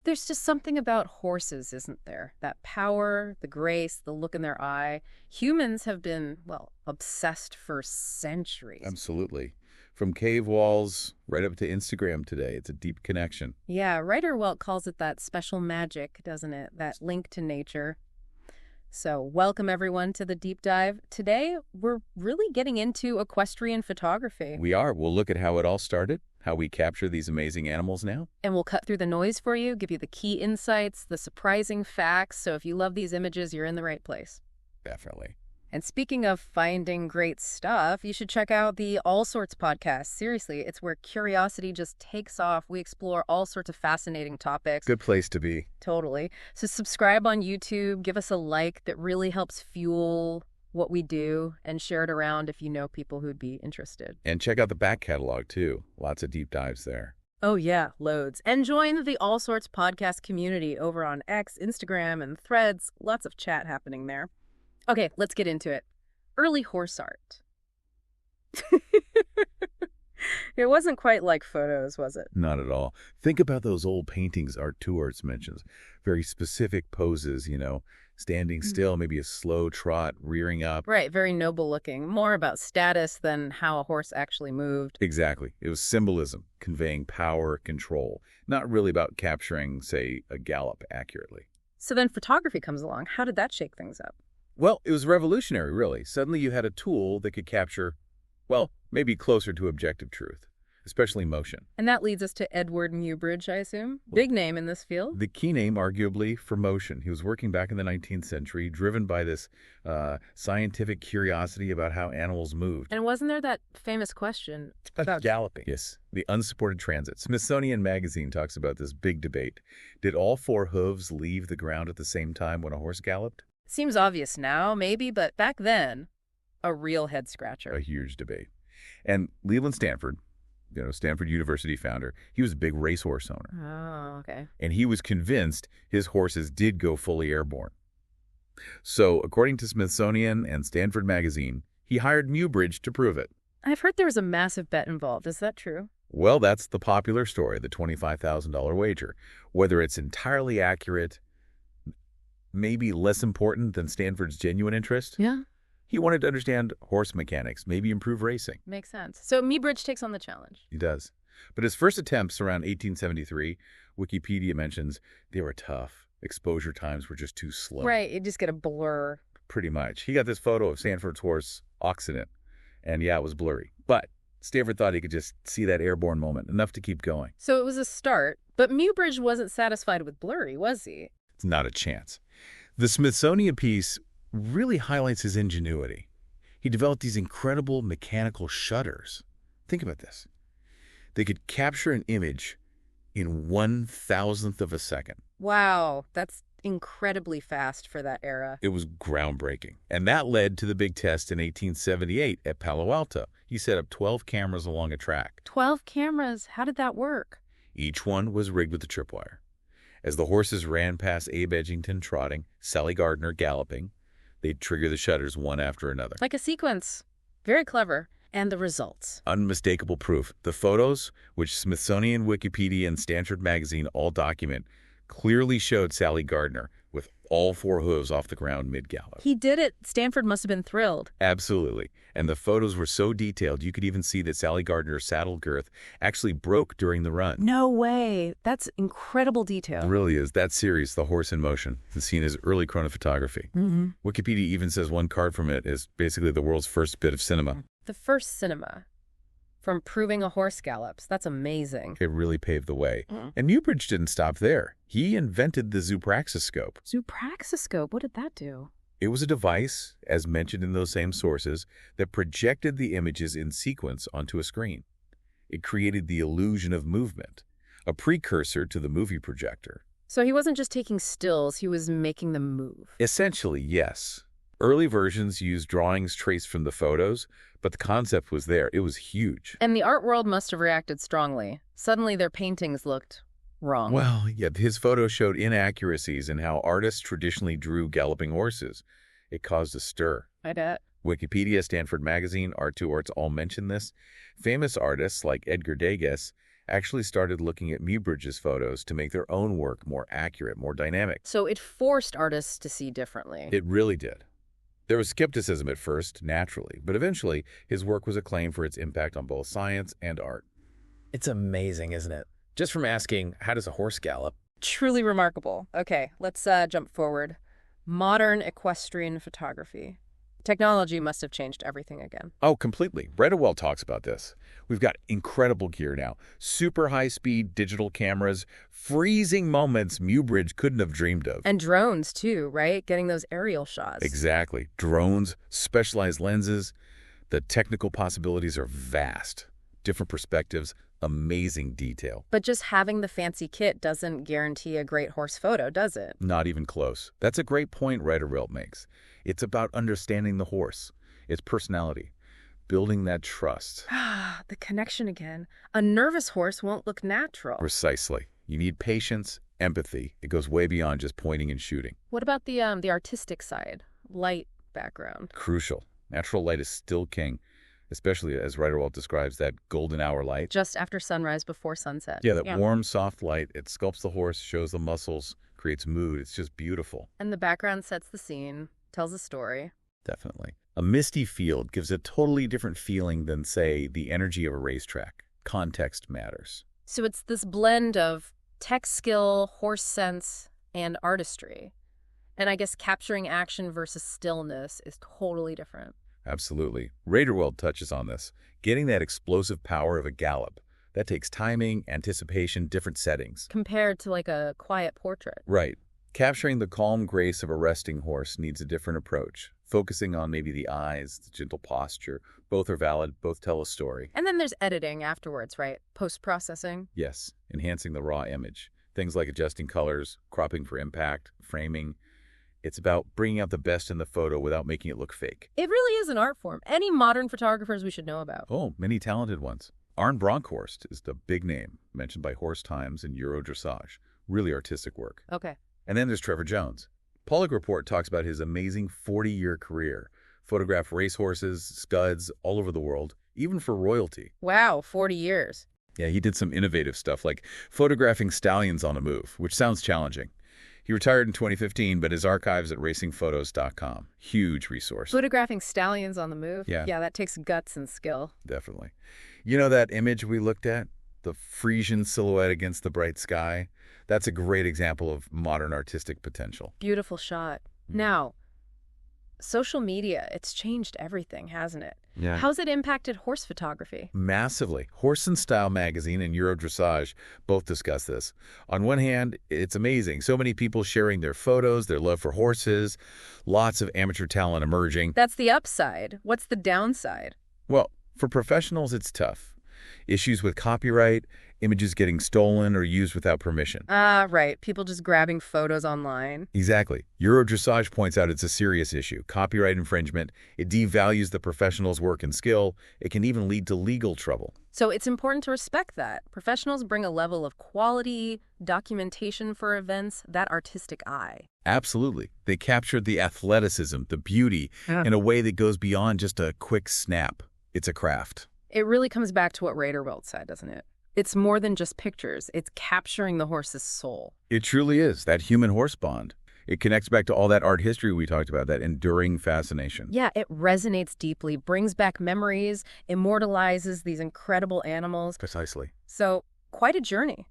There's just something about horses, isn't there? That power, the grace, the look in their eye. Humans have been, well, obsessed for centuries. Absolutely. From cave walls right up to Instagram today, it's a deep connection. Yeah, Ryder Welt calls it that special magic, doesn't it? That link to nature. So, welcome everyone to the deep dive. Today, we're really getting into equestrian photography. We are. We'll look at how it all started, how we capture these amazing animals now. And we'll cut through the noise for you, give you the key insights, the surprising facts. So, if you love these images, you're in the right place. Definitely. And speaking of finding great stuff, you should check out the All Sorts podcast. Seriously, it's where curiosity just takes off. We explore all sorts of fascinating topics. Good place to be. Totally. So subscribe on YouTube, give us a like. That really helps fuel what we do, and share it around if you know people who'd be interested. And check out the back catalog, too. Lots of deep dives there. Oh, yeah, loads. And join the All Sorts podcast community over on X, Instagram, and Threads. Lots of chat happening there. Okay, let's get into it. Early horse art. It wasn't quite like photos, was it? Not at all. Think about those old paintings Art Tours mentions. Very specific poses, standing still, maybe a slow trot, rearing up. Right, very noble looking. More about status than how a horse actually moved. Exactly. It was symbolism, conveying power, control, not really about capturing, say, a gallop accurately. So then photography comes along. How did that shake things up? Well, it was revolutionary, really. Suddenly you had a tool that could capture, well, maybe closer to objective truth, especially motion. And that leads us to Edward Muybridge, I assume. Big name in this field. The key name, arguably, for motion. He was working back in the 19th century, driven by this scientific curiosity about how animals moved. And wasn't there that famous question about galloping? Yes, the unsupported transit. Smithsonian Magazine talks about this big debate. Did all four hooves leave the ground at the same time when a horse galloped? Seems obvious now, maybe, but back then, a real head-scratcher. A huge debate. And Leland Stanford, Stanford University founder, he was a big racehorse owner. Oh, okay. And he was convinced his horses did go fully airborne. So, according to Smithsonian and Stanford Magazine, he hired Muybridge to prove it. I've heard there was a massive bet involved. Is that true? Well, that's the popular story, the $25,000 wager. Whether it's entirely accurate, maybe less important than Stanford's genuine interest. Yeah. He wanted to understand horse mechanics, maybe improve racing. Makes sense. So Muybridge takes on the challenge. He does. But his first attempts around 1873, Wikipedia mentions, they were tough. Exposure times were just too slow. Right, you just get a blur. Pretty much. He got this photo of Stanford's horse, Occident, and yeah, it was blurry. But Stanford thought he could just see that airborne moment, enough to keep going. So it was a start, but Muybridge wasn't satisfied with blurry, was he? It's not a chance. The Smithsonian piece really highlights his ingenuity. He developed these incredible mechanical shutters. Think about this. They could capture an image in 1,000th of a second. Wow, that's incredibly fast for that era. It was groundbreaking. And that led to the big test in 1878 at Palo Alto. He set up 12 cameras along a track. 12 cameras? How did that work? Each one was rigged with a tripwire. As the horses ran past Abe Edgington trotting, Sally Gardner galloping, they'd trigger the shutters one after another. Like a sequence. Very clever. And the results. Unmistakable proof. The photos, which Smithsonian, Wikipedia, and Stanford Magazine all document, clearly showed Sally Gardner with all four hooves off the ground mid-gallop. He did it. Stanford must have been thrilled. Absolutely. And the photos were so detailed, you could even see that Sally Gardner's saddle girth actually broke during the run. No way. That's incredible detail. It really is. That series, The Horse in Motion, is seen as early chronophotography. Wikipedia even says one card from it is basically the world's first bit of cinema. The first cinema. From proving a horse gallops. That's amazing. It really paved the way. And Muybridge didn't stop there. He invented the zoopraxiscope. Zoopraxiscope? What did that do? It was a device, as mentioned in those same sources, that projected the images in sequence onto a screen. It created the illusion of movement, a precursor to the movie projector. So he wasn't just taking stills, he was making them move. Essentially, yes. Early versions used drawings traced from the photos, but the concept was there. It was huge. And the art world must have reacted strongly. Suddenly their paintings looked wrong. Well, yeah, his photos showed inaccuracies in how artists traditionally drew galloping horses. It caused a stir. I bet. Wikipedia, Stanford Magazine, Art to Arts all mention this. Famous artists like Edgar Degas actually started looking at Muybridge's photos to make their own work more accurate, more dynamic. So it forced artists to see differently. It really did. There was skepticism at first, naturally, but eventually his work was acclaimed for its impact on both science and art. It's amazing, isn't it? Just from asking, how does a horse gallop? Truly remarkable. Okay, let's jump forward. Modern equestrian photography. Technology must have changed everything again. Oh, completely. Redderwell talks about this. We've got incredible gear now. Super high-speed digital cameras, freezing moments Muybridge couldn't have dreamed of. And drones, too, right? Getting those aerial shots. Exactly. Drones, specialized lenses. The technical possibilities are vast. Different perspectives, amazing detail. But just having the fancy kit doesn't guarantee a great horse photo, does it? Not even close. That's a great point Redderwell makes. It's about understanding the horse, its personality, building that trust. The connection again. A nervous horse won't look natural. Precisely. You need patience, empathy. It goes way beyond just pointing and shooting. What about the artistic side? Light background. Crucial. Natural light is still king, especially as Redderwell describes that golden hour light. Just after sunrise, before sunset. Yeah, that warm, soft light. It sculpts the horse, shows the muscles, creates mood. It's just beautiful. And the background sets the scene, tells a story. Definitely. A misty field gives a totally different feeling than, say, the energy of a racetrack. Context matters. So it's this blend of tech skill, horse sense, and artistry. And I guess capturing action versus stillness is totally different. Absolutely. Redderwell touches on this. Getting that explosive power of a gallop. That takes timing, anticipation, different settings. Compared to like a quiet portrait. Right. Capturing the calm grace of a resting horse needs a different approach. Focusing on maybe the eyes, the gentle posture. Both are valid, both tell a story. And then there's editing afterwards, right? Post-processing. Yes, enhancing the raw image. Things like adjusting colors, cropping for impact, framing. It's about bringing out the best in the photo without making it look fake. It really is an art form. Any modern photographers we should know about? Oh, many talented ones. Arne Bronkhorst is the big name, mentioned by Horse Times and Euro Dressage. Really artistic work. Okay. And then there's Trevor Jones. Pollock Report talks about his amazing 40-year career. Photographed racehorses, studs, all over the world, even for royalty. Wow, 40 years. Yeah, he did some innovative stuff like photographing stallions on a move, which sounds challenging. He retired in 2015, but his archives at racingphotos.com. Huge resource. Photographing stallions on the move? Yeah. Yeah, that takes guts and skill. Definitely. You know that image we looked at? The Frisian silhouette against the bright sky? That's a great example of modern artistic potential. Beautiful shot. Now, social media, it's changed everything, hasn't it? Yeah. How's it impacted horse photography? Massively. Horse and Style magazine and Euro Dressage both discuss this. On one hand, it's amazing. So many people sharing their photos, their love for horses, lots of amateur talent emerging. That's the upside. What's the downside? Well, for professionals, it's tough. Issues with copyright, images getting stolen or used without permission. Right. People just grabbing photos online. Exactly. Euro Dressage points out it's a serious issue. Copyright infringement. It devalues the professional's work and skill. It can even lead to legal trouble. So it's important to respect that. Professionals bring a level of quality, documentation for events, that artistic eye. Absolutely. They captured the athleticism, the beauty, in a way that goes beyond just a quick snap. It's a craft. It really comes back to what Redderwell said, doesn't it? It's more than just pictures. It's capturing the horse's soul. It truly is, that human-horse bond. It connects back to all that art history we talked about, that enduring fascination. Yeah, it resonates deeply, brings back memories, immortalizes these incredible animals. Precisely. So, quite a journey.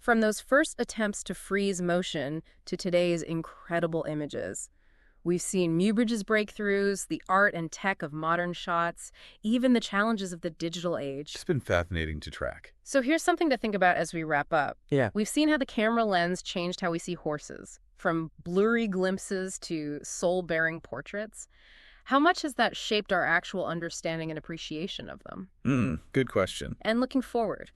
From those first attempts to freeze motion to today's incredible images. We've seen Muybridge's breakthroughs, the art and tech of modern shots, even the challenges of the digital age. It's been fascinating to track. So here's something to think about as we wrap up. Yeah. We've seen how the camera lens changed how we see horses, from blurry glimpses to soul-bearing portraits. How much has that shaped our actual understanding and appreciation of them? Good question. And looking forward,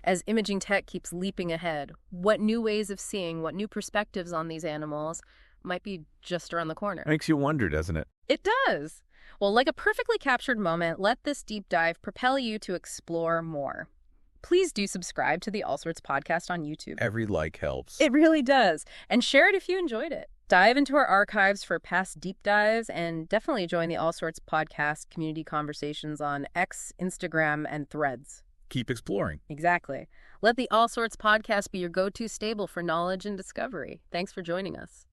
as imaging tech keeps leaping ahead, what new ways of seeing, what new perspectives on these animals might be just around the corner? Makes you wonder, doesn't it? It does. Well, like a perfectly captured moment, let this deep dive propel you to explore more. Please do subscribe to the All Sorts podcast on YouTube. Every like helps. It really does. And share it if you enjoyed it. Dive into our archives for past deep dives and definitely join the All Sorts podcast community conversations on X, Instagram, and Threads. keep exploring. Exactly. Let the All Sorts podcast be your go-to stable for knowledge and discovery. Thanks for joining us.